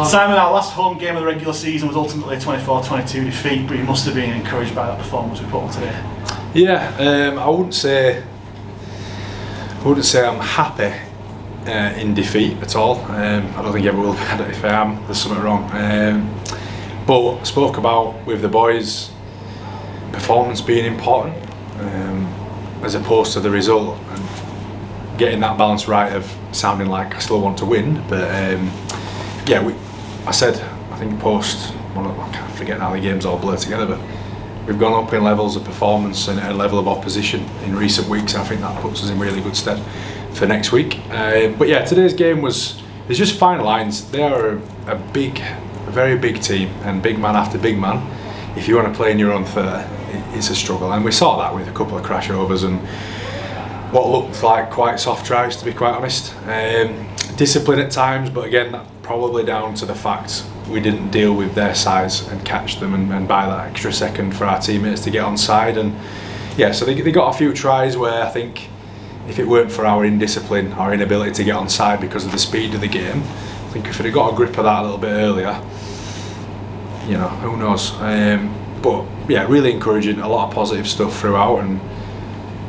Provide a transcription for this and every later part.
Simon, our last home game of the regular season was ultimately a 24-22 defeat, but you must have been encouraged by that performance we put on today. Yeah, I wouldn't say I'm happy in defeat at all. I don't think I ever will be. If I am, there's something wrong. But spoke about with the boys, performance being important as opposed to the result, and getting that balance right of sounding like I still want to win. But yeah, I said, I think post, I can't forget how the games all blur together, but we've gone up in levels of performance and a level of opposition in recent weeks. I think that puts us in really good stead for next week. But yeah, today's game there's just fine lines. They are a very big team, and big man after big man. If you want to play in your own 30, it's a struggle, and we saw that with a couple of crash overs and what looked like quite soft tries, to be quite honest. Discipline at times, but again, that probably down to the fact we didn't deal with their size and catch them and buy that extra second for our teammates to get onside. And yeah, so they got a few tries where I think if it weren't for our indiscipline, our inability to get onside because of the speed of the game, I think if we'd have got a grip of that a little bit earlier, you know, who knows. But yeah, really encouraging, a lot of positive stuff throughout, and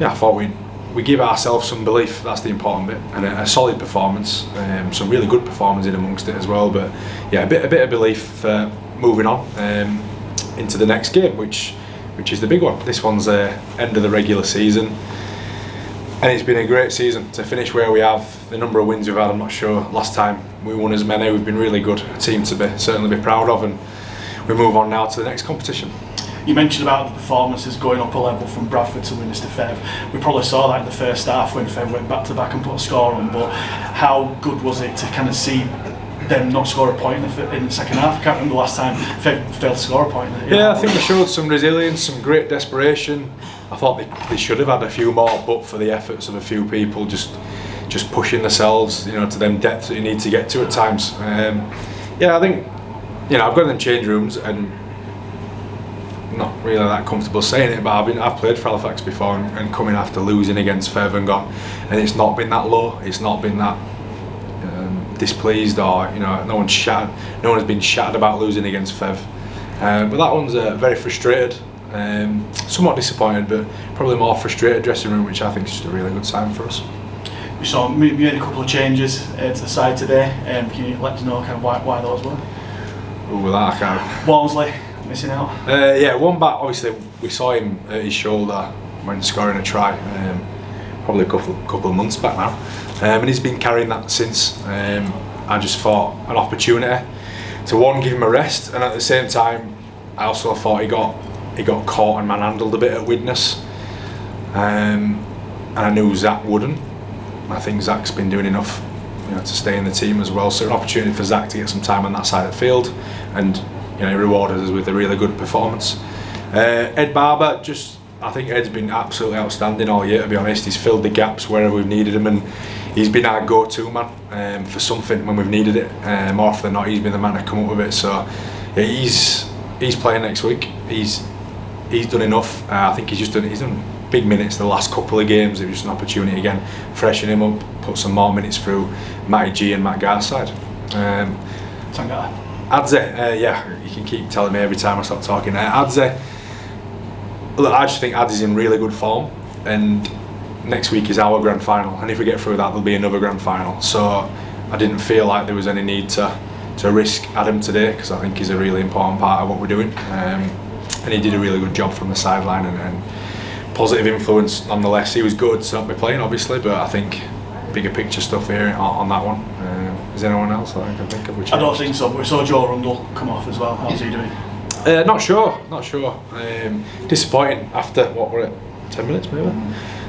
yeah, I thought we give ourselves some belief. That's the important bit, and a solid performance, some really good performance in amongst it as well. But yeah, a bit of belief for moving on into the next game, which is the big one. This one's end of the regular season, and it's been a great season to finish where we have. The number of wins we've had, I'm not sure last time we won as many. We've been really good, a team to certainly be proud of, and we move on now to the next competition. You mentioned about the performances going up a level from Bradford to Winchester Fev. We probably saw that in the first half when Fev went back to back and put a score on, but how good was it to kind of see them not score a point in the second half? I can't remember the last time Fev failed to score a point. Yeah, I think they showed some resilience, some great desperation. I thought they should have had a few more, but for the efforts of a few people just pushing themselves, you know, to them depths that you need to get to at times. Yeah, I think, you know, I've gone in the change rooms and not really that comfortable saying it, but I've played for Halifax before and coming after losing against Fev and gone, and it's not been that low, it's not been that displeased, or you know, no one's been shattered about losing against Fev, but that one's very frustrated, somewhat disappointed, but probably more frustrated dressing room, which I think is just a really good sign for us. We saw we made a couple of changes to the side today. Can you let us know kind of why those were? Ooh, that I can't. Walmsley missing out. Yeah, one back. Obviously, we saw him at his shoulder when scoring a try, probably a couple of months back now, and he's been carrying that since. I just thought an opportunity to give him a rest, and at the same time, I also thought he got caught and manhandled a bit at Widnes, and I knew Zach wouldn't. I think Zach's been doing enough, you know, to stay in the team as well. So an opportunity for Zach to get some time on that side of the field, and you know, he rewarded us with a really good performance. Ed Barber, I think Ed's been absolutely outstanding all year, to be honest. He's filled the gaps wherever we've needed him, and he's been our go-to man for something when we've needed it. More often than not, he's been the man to come up with it. So yeah, he's playing next week. He's done enough. I think he's done big minutes the last couple of games. It was just an opportunity again, freshen him up, put some more minutes through Matty G and Matt Gar's side. Tangata. Adze, yeah, you can keep telling me every time I start talking. Adze, look, I just think Adze's in really good form, and next week is our grand final, and if we get through that, there'll be another grand final. So I didn't feel like there was any need to risk Adam today, because I think he's a really important part of what we're doing, and he did a really good job from the sideline, and positive influence nonetheless. He was good to not be playing, obviously, but I think bigger picture stuff here on that one. Is there anyone else that I can think of? I don't think so, but we saw Joe Rundle come off as well. How's he doing? Not sure. Disappointing after, what were it, 10 minutes maybe?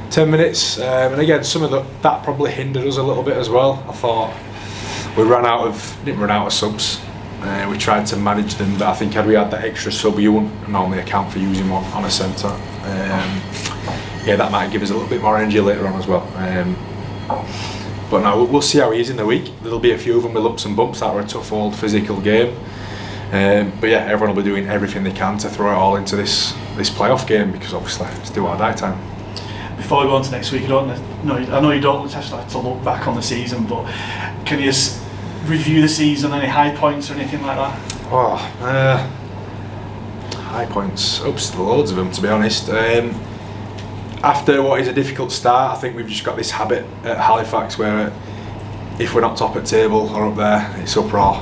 10 minutes, and again, some of that probably hindered us a little bit as well. I thought we didn't run out of subs. We tried to manage them, but I think had we had that extra sub, you wouldn't normally account for using one on a centre. Yeah, that might give us a little bit more energy later on as well. But no, we'll see how he is in the week. There'll be a few of them with lumps and bumps. That were a tough old physical game. But yeah, everyone will be doing everything they can to throw it all into this playoff game, because obviously it's do or die time. Before we go on to next week, I know you don't necessarily have to look back on the season, but can you review the season, any high points or anything like that? Oh, high points, loads of them, to be honest. After what is a difficult start, I think we've just got this habit at Halifax where if we're not top at table or up there, it's uproar.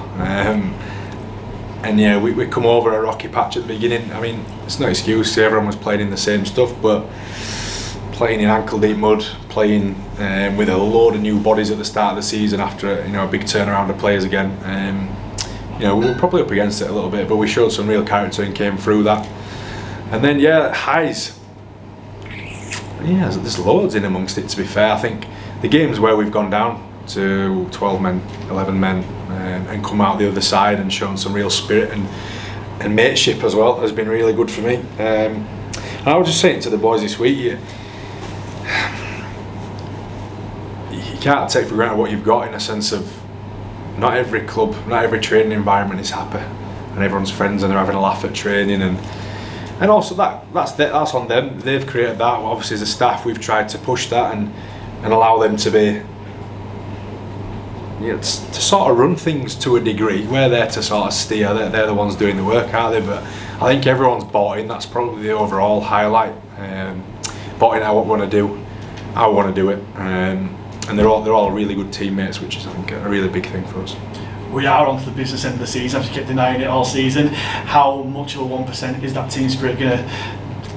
And yeah, we come over a rocky patch at the beginning. I mean, it's no excuse, everyone was playing in the same stuff, but playing in ankle deep mud, playing with a load of new bodies at the start of the season after a big turnaround of players again. We were probably up against it a little bit, but we showed some real character and came through that. And then highs. Yeah, there's loads in amongst it, to be fair. I think the games where we've gone down to 12 men, 11 men, and come out the other side and shown some real spirit and mateship as well has been really good for me. And I was just saying to the boys this week, you can't take for granted what you've got, in a sense of not every club, not every training environment is happy and everyone's friends and they're having a laugh at training, and also that's on them. They've created that. Obviously as a staff we've tried to push that and allow them to be, to sort of run things to a degree. We're there to sort of steer, they're the ones doing the work, aren't they? But I think everyone's bought in. That's probably the overall highlight. Bought in how we want to do, how we want to do it, and they're all really good teammates, which is, I think, a really big thing for us. We are on to the business end of the season. I've kept denying it all season. How much of a 1% is that team spirit going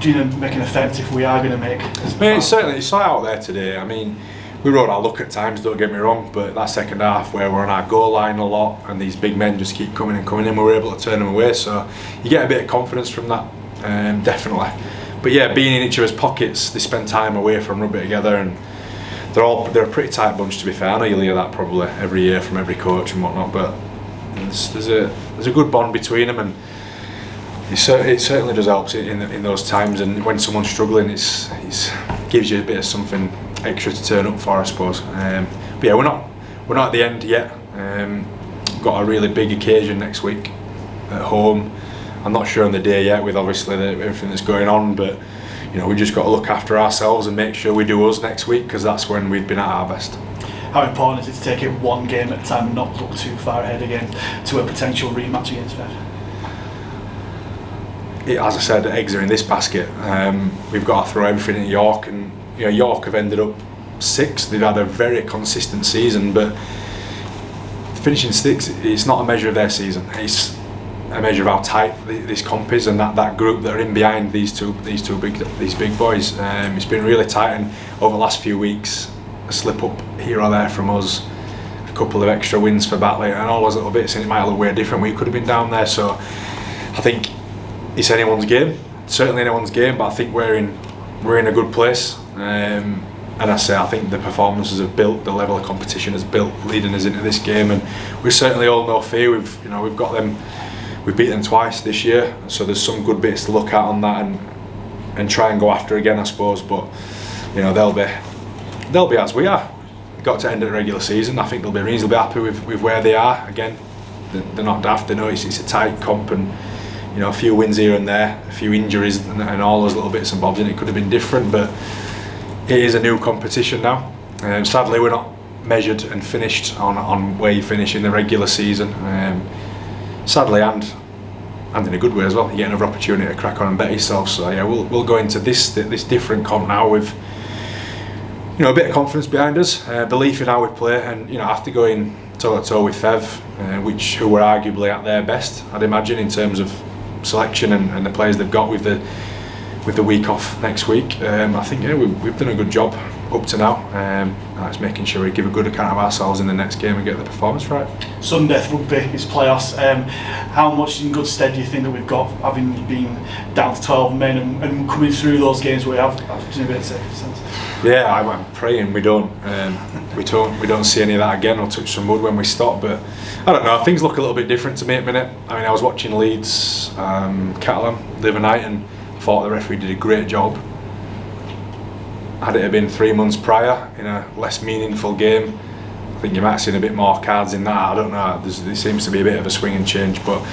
to make an effect if we are going to make? It's certainly saw out there today. I mean, we rode our luck at times, don't get me wrong, but that second half where we're on our goal line a lot and these big men just keep coming and coming in, we were able to turn them away. So you get a bit of confidence from that, definitely. But yeah, being in each other's pockets, they spend time away from rugby together, and they're a pretty tight bunch, to be fair. I know you'll hear that probably every year from every coach and whatnot, but there's a good bond between them, and it certainly does help in those times. And when someone's struggling, it gives you a bit of something extra to turn up for, I suppose. But yeah, we're not at the end yet. Got a really big occasion next week at home. I'm not sure on the day yet, with obviously everything that's going on, but we just got to look after ourselves and make sure we do us next week, because that's when we've been at our best. How important is it to take it one game at a time and not look too far ahead again to a potential rematch against Fev? As I said, eggs are in this basket. We've got to throw everything at York, and York have ended up 6th. They've had a very consistent season, but finishing 6th, it's not a measure of their season. It's a measure of how tight this comp is, and that group that are in behind these big boys. It's been really tight, and over the last few weeks, a slip up here or there from us, a couple of extra wins for Batley, and all those little bits, and it might look way different. We could have been down there, so I think it's anyone's game, certainly anyone's game. But I think we're in a good place, and I think the performances have built, the level of competition has built, leading us into this game, and we certainly all know fear. We've got them. We've beat them twice this year, so there's some good bits to look at on that and try and go after again, I suppose. But they'll be as we are. Got to end at the regular season. I think they'll be reasonably happy with where they are. Again, they're not daft. They know it's a tight comp, and a few wins here and there, a few injuries, and all those little bits and bobs, and it could have been different. But it is a new competition now. Sadly, we're not measured and finished on where you finish in the regular season. Sadly, and in a good way as well. You get another opportunity to crack on and bet yourself. So yeah, we'll go into this different comp now with a bit of confidence behind us, belief in how we play, and after going toe to toe with Fev, who were arguably at their best, I'd imagine, in terms of selection and the players they've got with the week off next week. I think we've done a good job up to now. It's making sure we give a good account of ourselves in the next game and get the performance right. Sunday rugby is playoffs. How much in good stead do you think that we've got, having been down to 12 men and coming through those games where we have a bit of sense? Yeah, I'm praying we don't see any of that again, or touch some wood when we stop. But I don't know, things look a little bit different to me at the minute. I mean, I was watching Leeds Catalan the other night, and I thought the referee did a great job. Had it been 3 months prior in a less meaningful game, I think you might have seen a bit more cards in that. I don't know, there seems to be a bit of a swing and change, but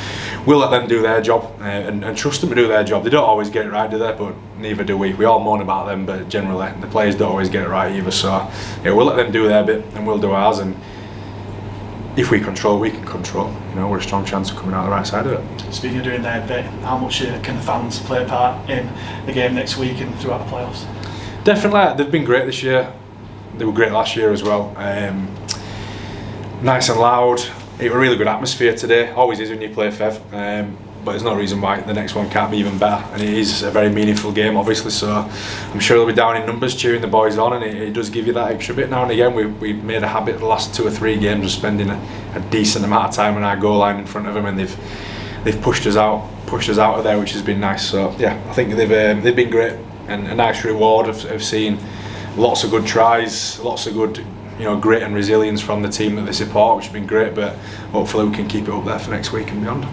we'll let them do their job and trust them to do their job. They don't always get it right, do they? But neither do we. We all moan about them, but generally the players don't always get it right either. So yeah, we'll let them do their bit and we'll do ours. And if we control, we can control. You know, we're a strong chance of coming out the right side of it. Speaking of doing their bit, how much can the fans play a part in the game next week and throughout the playoffs? Definitely, they've been great this year. They were great last year as well. Nice and loud. It was a really good atmosphere today. Always is when you play Fev. But there's no reason why the next one can't be even better, and it is a very meaningful game obviously, so I'm sure they'll be down in numbers cheering the boys on, and it does give you that extra bit now and again. We've made a habit the last 2 or 3 games of spending a decent amount of time on our goal line in front of them, and they've pushed us out of there, which has been nice. So yeah, I think they've been great, and a nice reward of seeing lots of good tries, lots of good, you know, grit and resilience from the team that they support, which has been great, but hopefully we can keep it up there for next week and beyond.